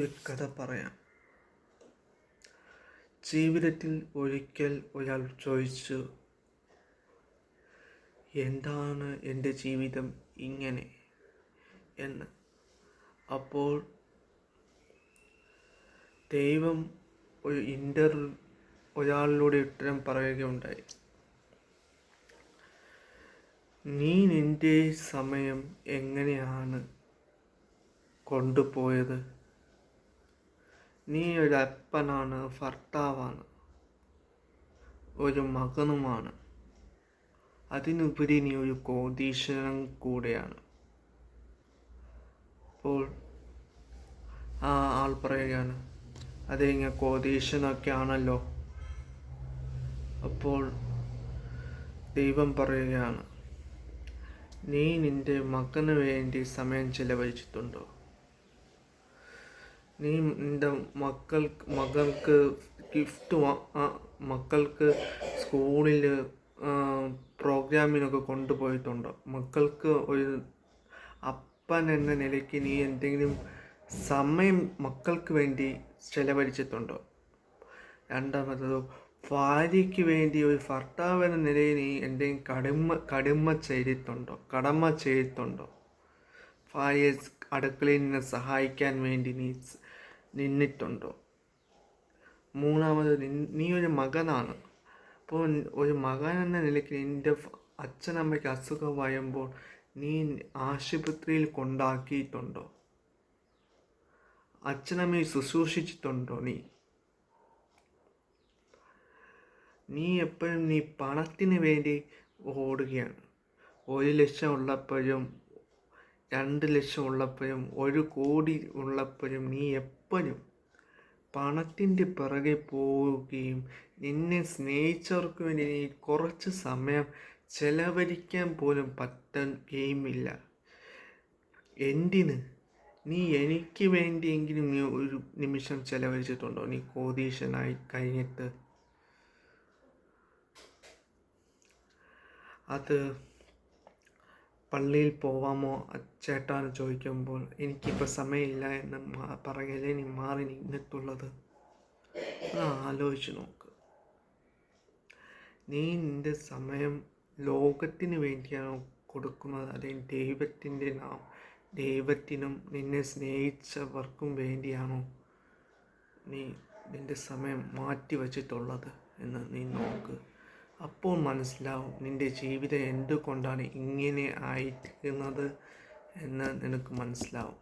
ഒരു കഥ പറയാം. ജീവിതത്തിൽ ഒരിക്കൽ ഒരാൾ ചോദിച്ചു, എന്താണ് എൻ്റെ ജീവിതം ഇങ്ങനെ എന്ന്. അപ്പോൾ ദൈവം ഒരാളിലൂടെ ഉത്തരം പറയുകയുണ്ടായി. നീ നിൻ്റെ സമയം എങ്ങനെയാണ് കൊണ്ടുപോയത്? നീ ഒരു അപ്പനാണ്, ഭർത്താവാണ്, ഒരു മകനുമാണ്. അതിനുപരി നീ ഒരു കോടീശ്വരൻ കൂടെയാണ്. അപ്പോൾ ആ ആൾ പറയുകയാണ്, അതെ, ഞാൻ കോടീശ്വരനൊക്കെ ആണല്ലോ. അപ്പോൾ ദൈവം പറയുകയാണ്, നീ നിൻ്റെ മകന് വേണ്ടി സമയം ചെലവഴിച്ചിട്ടുണ്ടോ? നീ നിൻ്റെ മകൾക്ക് ഗിഫ്റ്റ്, മക്കൾക്ക് സ്കൂളിൽ പ്രോഗ്രാമിനൊക്കെ കൊണ്ടുപോയിട്ടുണ്ടോ? മക്കൾക്ക് ഒരു അപ്പൻ എന്ന നിലയ്ക്ക് നീ എന്തെങ്കിലും സമയം മക്കൾക്ക് വേണ്ടി ചെലവഴിച്ചിട്ടുണ്ടോ? രണ്ടാമത്തത്, ഭാര്യയ്ക്ക് വേണ്ടി ഒരു ഭർത്താവ് എന്ന നിലയിൽ നീ എന്തെങ്കിലും കടമ ചെയ്തിട്ടുണ്ടോ? ഭാര്യയെ അടുക്കളയിൽ നിന്ന് സഹായിക്കാൻ വേണ്ടി നീ നിന്നിട്ടുണ്ടോ? മൂന്നാമത്, നീ ഒരു മകനാണ്. അപ്പോൾ ഒരു മകൻ എന്ന നിലയ്ക്ക് നിൻ്റെ അച്ഛനമ്മയ്ക്ക് അസുഖം വരുമ്പോൾ നീ ആശുപത്രിയിൽ കൊണ്ടാക്കിയിട്ടുണ്ടോ? അച്ഛനമ്മയെ ശുശ്രൂഷിച്ചിട്ടുണ്ടോ? നീ എപ്പോഴും പണത്തിന് വേണ്ടി ഓടുകയാണ്. 1 ലക്ഷം ഉള്ളപ്പോഴും 2 ലക്ഷം ഉള്ളപ്പോഴും 1 കോടി ഉള്ളപ്പോഴും നീ എപ്പോഴും പണത്തിൻ്റെ പിറകെ പോവുകയും നിന്നെ സ്നേഹിച്ചവർക്ക് വേണ്ടി നീ കുറച്ച് സമയം ചെലവഴിക്കാൻ പോലും പറ്റുകയുമില്ല. എന്തിന്? നീ എനിക്ക് വേണ്ടിയെങ്കിലും നീ ഒരു നിമിഷം ചെലവഴിച്ചിട്ടുണ്ടോ? നീ കോടീശ്വരനായി കഴിഞ്ഞിട്ട് അത് പള്ളിയിൽ പോവാമോ ചേട്ടാന്ന് ചോദിക്കുമ്പോൾ എനിക്കിപ്പോൾ സമയമില്ല എന്ന് പറയലേ നീ മാറി നിന്നിട്ടുള്ളത്? ആലോചിച്ച് നോക്ക്. നീ നിൻ്റെ സമയം ലോകത്തിന് വേണ്ടിയാണോ കൊടുക്കുന്നത്, അല്ലെങ്കിൽ ദൈവത്തിനും നിന്നെ സ്നേഹിച്ചവർക്കും വേണ്ടിയാണോ നീ നിൻ്റെ സമയം മാറ്റി വച്ചിട്ടുള്ളത് എന്ന് നീ നോക്ക്. അപ്പോൾ മനസ്സിലാവും നിൻ്റെ ജീവിതം എന്തുകൊണ്ടാണ് ഇങ്ങനെ ആയിരിക്കുന്നത് എന്ന് നിനക്ക് മനസ്സിലാവും.